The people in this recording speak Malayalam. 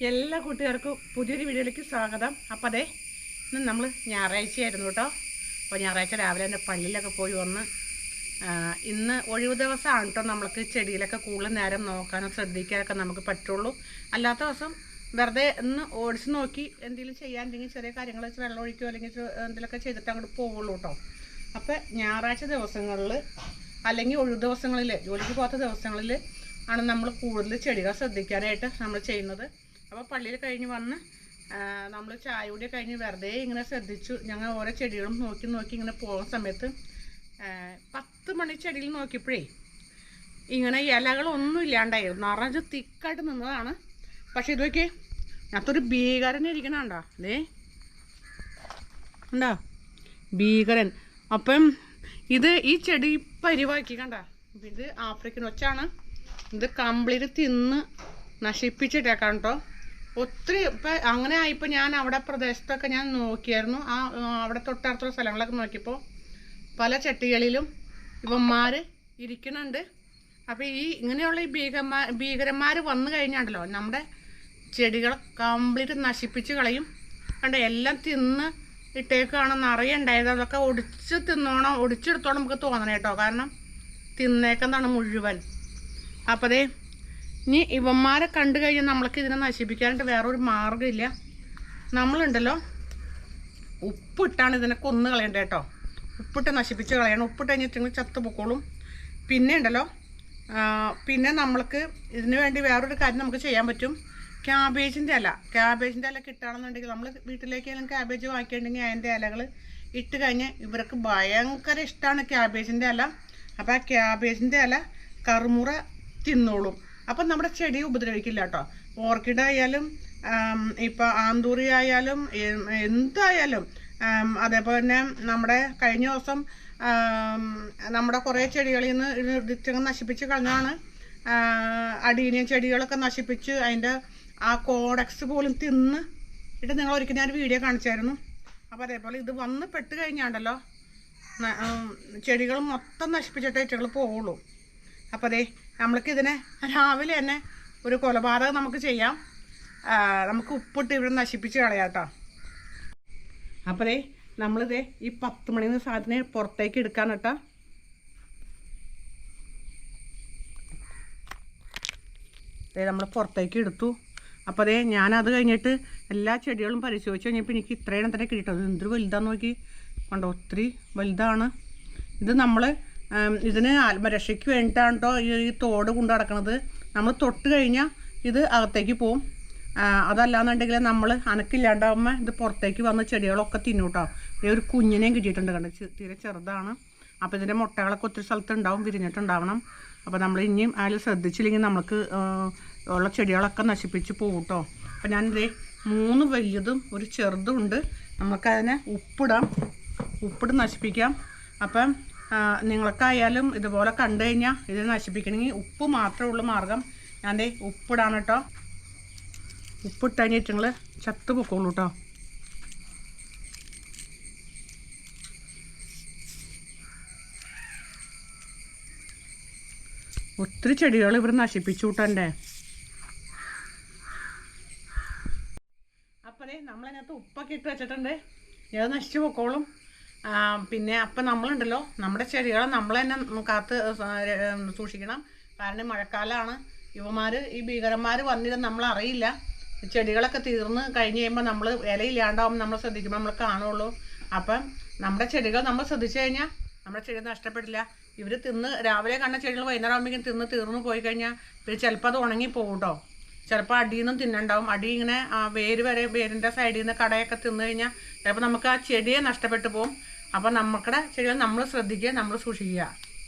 എല്ലാ കൂട്ടുകാർക്കും പുതിയൊരു വീഡിയോയിലേക്ക് സ്വാഗതം. അപ്പോൾ അതെ, ഇന്ന് നമ്മൾ ഞായറാഴ്ചയായിരുന്നു കേട്ടോ. അപ്പോൾ ഞായറാഴ്ച രാവിലെ തന്നെ പള്ളിയിലൊക്കെ പോയി വന്ന് ഇന്ന് ഒഴിവ് ദിവസമാണ് കേട്ടോ. നമ്മൾക്ക് ചെടിയിലൊക്കെ കൂടുതൽ നേരം നോക്കാനോ ശ്രദ്ധിക്കാനൊക്കെ നമുക്ക് പറ്റുള്ളൂ. അല്ലാത്ത ദിവസം വെറുതെ ഒന്ന് ഓടിച്ച് നോക്കി എന്തെങ്കിലും ചെയ്യാനുണ്ടെങ്കിൽ ചെറിയ കാര്യങ്ങൾ വെച്ച് വെള്ളം ഒഴിക്കുകയോ അല്ലെങ്കിൽ എന്തെങ്കിലുമൊക്കെ ചെയ്തിട്ട് അങ്ങോട്ട് പോവുള്ളൂ കേട്ടോ. അപ്പോൾ ഞായറാഴ്ച ദിവസങ്ങളിൽ അല്ലെങ്കിൽ ഒഴിവ് ദിവസങ്ങളിൽ ജോലിക്ക് പോകാത്ത ദിവസങ്ങളിൽ ആണ് നമ്മൾ കൂടുതൽ ചെടികൾ ശ്രദ്ധിക്കാനായിട്ട് നമ്മൾ ചെയ്യുന്നത്. അപ്പോൾ പള്ളിയിൽ കഴിഞ്ഞ് വന്ന് നമ്മൾ ചായ കൂടി കഴിഞ്ഞ് വെറുതെ ഇങ്ങനെ ശ്രദ്ധിച്ചു. ഞങ്ങൾ ഓരോ ചെടികളും നോക്കി നോക്കി ഇങ്ങനെ പോകുന്ന സമയത്ത് 10 മണി ചെടിയിൽ നോക്കിയപ്പോഴേ ഇങ്ങനെ ഇലകളൊന്നും ഇല്ലാണ്ടായിരുന്നു, നിറഞ്ഞ് തിക്കായിട്ട് നിന്നതാണ്. പക്ഷെ ഇതൊക്കെ അതൊരു ഭീകരൻ ഇരിക്കണുണ്ടോ, അതേ ഉണ്ടോ ഭീകരൻ. അപ്പം ഇത് ഈ ചെടി പരിവാക്കി കണ്ട, ഇത് ആഫ്രിക്കൻ ഒച്ചാണ്. ഇത് കംപ്ലീറ്റ് തിന്ന് നശിപ്പിച്ചിട്ടേക്കാം കേട്ടോ. ഒത്തിരി ഇപ്പം അങ്ങനെ ആയിപ്പോൾ ഞാൻ അവിടെ പ്രദേശത്തൊക്കെ ഞാൻ നോക്കിയായിരുന്നു. അവിടെ തൊട്ടടുത്തുള്ള സ്ഥലങ്ങളൊക്കെ നോക്കിയപ്പോൾ പല ചട്ടികളിലും ഇവന്മാർ ഇരിക്കുന്നുണ്ട്. അപ്പോൾ ഈ ഇങ്ങനെയുള്ള ഈ ഭീകരന്മാർ വന്നു കഴിഞ്ഞാണ്ടല്ലോ നമ്മുടെ ചെടികൾ കംപ്ലീറ്റ് നശിപ്പിച്ച് കളയും. കണ്ടോ, എല്ലാം തിന്ന് ഇട്ടേക്കാണ്, നിറയെ ഉണ്ടായത്. അതൊക്കെ ഒടിച്ച് തിന്നോണം, ഒടിച്ചെടുത്തോണം നമുക്ക് തോന്നണം കേട്ടോ, കാരണം തിന്നേക്കുന്നതാണ് മുഴുവൻ. അപ്പോൾ അതേ ഇനി ഇവന്മാരെ കണ്ടു കഴിഞ്ഞാൽ നമ്മൾക്ക് ഇതിനെ നശിപ്പിക്കാനായിട്ട് വേറൊരു മാർഗ്ഗമില്ല. നമ്മളുണ്ടല്ലോ ഉപ്പിട്ടാണ് ഇതിനെ കൊന്നു കളയേണ്ടത് കേട്ടോ. ഉപ്പിട്ട് നശിപ്പിച്ച് കളയണം. ഉപ്പിട്ട് കഴിഞ്ഞിട്ടുണ്ടെങ്കിൽ ചത്തു പൊക്കോളും. പിന്നെ ഉണ്ടല്ലോ പിന്നെ നമ്മൾക്ക് ഇതിന് വേണ്ടി വേറൊരു കാര്യം നമുക്ക് ചെയ്യാൻ പറ്റും. ക്യാബേജിൻ്റെ ഇല കിട്ടുകയാണെന്നുണ്ടെങ്കിൽ നമ്മൾ വീട്ടിലേക്കെല്ലാം ക്യാബേജ് വാങ്ങിയിട്ടുണ്ടെങ്കിൽ അതിൻ്റെ ഇലകൾ ഇട്ട് കഴിഞ്ഞാൽ ഇവർക്ക് ഭയങ്കര ഇഷ്ടമാണ് ക്യാബേജിൻ്റെ ഇല. അപ്പോൾ ആ ക്യാബേജിൻ്റെ ഇല കറുമുറ തിന്നോളും. അപ്പം നമ്മുടെ ചെടി ഉപദ്രവിക്കില്ല കേട്ടോ. ഓർക്കിഡ് ആയാലും ഇപ്പം ആന്തൂറി ആയാലും എന്തായാലും. അതേപോലെ തന്നെ നമ്മുടെ കഴിഞ്ഞ ദിവസം നമ്മുടെ കുറേ ചെടികളിൽ നിന്ന് ഇതിറ്റങ്ങൾ നശിപ്പിച്ച് കളഞ്ഞാണ്. അടീനിയം ചെടികളൊക്കെ നശിപ്പിച്ച് അതിൻ്റെ ആ കോഡക്സ് പോലും തിന്ന് ഇട്ട് നിങ്ങൾ ഒരിക്കലും ഞാൻ വീഡിയോ കാണിച്ചായിരുന്നു. അപ്പോൾ അതേപോലെ ഇത് വന്ന് പെട്ട് കഴിഞ്ഞാണ്ടല്ലോ ചെടികൾ മൊത്തം നശിപ്പിച്ചിട്ട് ചെടികൾ പോവുള്ളൂ. അപ്പോൾ അതേ നമ്മൾക്കിതിനെ രാവിലെ തന്നെ ഒരു കൊലപാതകം നമുക്ക് ചെയ്യാം. നമുക്ക് ഉപ്പിട്ട് ഇവിടെ നശിപ്പിച്ച് കളയാം കേട്ടോ. അപ്പോൾ അതേ നമ്മളിതേ ഈ 10 മണിന്ന് സാധനം പുറത്തേക്ക് എടുക്കാൻ കേട്ടോ. അതേ നമ്മൾ പുറത്തേക്ക് എടുത്തു. അപ്പോൾ അതേ ഞാനത് കഴിഞ്ഞിട്ട് എല്ലാ ചെടികളും പരിശോധിച്ച് കഴിഞ്ഞപ്പോൾ എനിക്ക് ഇത്രയും തന്നെ കിട്ടിയിട്ടത്. എന്തൊരു വലുതാന്ന് നോക്കി കണ്ടോ, ഒത്തിരി വലുതാണ്. ഇത് നമ്മൾ ഇതിന് ആത്മരക്ഷയ്ക്ക് വേണ്ടിയിട്ടാണ് കേട്ടോ ഈ തോട് കൊണ്ട് നടക്കണത്. നമ്മൾ തൊട്ട് കഴിഞ്ഞാൽ ഇത് അകത്തേക്ക് പോവും. അതല്ലാന്നുണ്ടെങ്കിൽ നമ്മൾ അനക്കില്ലാണ്ടാവുമ്പോൾ ഇത് പുറത്തേക്ക് വന്ന് ചെടികളൊക്കെ തിന്നു കേട്ടോ. ഒരു കുഞ്ഞിനെയും കിട്ടിയിട്ടുണ്ട് കണ്ട്, തീരെ ചെറുതാണ്. അപ്പോൾ ഇതിൻ്റെ മുട്ടകളൊക്കെ ഒത്തിരി സ്ഥലത്ത് ഉണ്ടാവും, വിരിഞ്ഞിട്ടുണ്ടാവണം. അപ്പോൾ നമ്മൾ ഇനിയും അതിൽ ശ്രദ്ധിച്ചില്ലെങ്കിൽ നമുക്ക് ഉള്ള ചെടികളൊക്കെ നശിപ്പിച്ച് പോകും കേട്ടോ. അപ്പോൾ ഞാനിതേ 3 വലിയതും ഒരു ചെറുതും ഉണ്ട്. നമുക്കതിനെ ഉപ്പിട്ട് നശിപ്പിക്കാം. അപ്പം നിങ്ങൾക്കായാലും ഇതുപോലെ കണ്ടു കഴിഞ്ഞാൽ ഇത് നശിപ്പിക്കണമെങ്കിൽ ഉപ്പ് മാത്രമേ ഉള്ളൂ മാർഗം. ഞാൻ ദേ ഉപ്പിടാണ് കേട്ടോ. ഉപ്പിട്ട് കഴിഞ്ഞിട്ട് നിങ്ങൾ ചത്തു പൊക്കോളൂ കേട്ടോ. ഒത്തിരി ചെടികൾ ഇവർ നശിപ്പിച്ചു കൂട്ടണ്ടേ. അപ്പോൾ നമ്മളതിനകത്ത് ഉപ്പൊക്കെ ഇട്ട് വെച്ചിട്ടുണ്ട്. ഇത് നശിച്ചു പൊക്കോളും. പിന്നെ അപ്പം നമ്മളുണ്ടല്ലോ നമ്മുടെ ചെടികളെ നമ്മൾ തന്നെ കാത്ത് സൂക്ഷിക്കണം. കാരണം മഴക്കാലമാണ്. ഈ ഭീകരന്മാർ വന്നിരുന്ന് നമ്മളറിയില്ല. ചെടികളൊക്കെ തീർന്ന് കഴിഞ്ഞ് കഴിയുമ്പോൾ നമ്മൾ ഇലയില്ലാണ്ടാവുമ്പോൾ നമ്മൾ ശ്രദ്ധിക്കുമ്പോൾ നമ്മൾ കാണുള്ളൂ. അപ്പം നമ്മുടെ ചെടികൾ നമ്മൾ ശ്രദ്ധിച്ചു കഴിഞ്ഞാൽ നമ്മുടെ ചെടി നഷ്ടപ്പെടില്ല. ഇവർ തിന്ന് രാവിലെ കണ്ട ചെടികൾ വൈകുന്നേരം ആകുമ്പോഴേക്കും തിന്ന് തീർന്ന് പോയി കഴിഞ്ഞാൽ പിന്നെ ചിലപ്പോൾ അത് ഉണങ്ങി പോകും കേട്ടോ. ചിലപ്പോൾ അടിയിൽ നിന്നും തിന്നുണ്ടാവും. അടി ഇങ്ങനെ വേരിൻ്റെ സൈഡിൽ നിന്ന് കടയൊക്കെ തിന്നു കഴിഞ്ഞാൽ ചിലപ്പോൾ നമുക്ക് ആ ചെടിയെ നഷ്ടപ്പെട്ടു പോകും. അപ്പോൾ നമ്മുടെ ചെടികൾ നമ്മൾ ശ്രദ്ധിക്കുക, നമ്മൾ സൂക്ഷിക്കുക.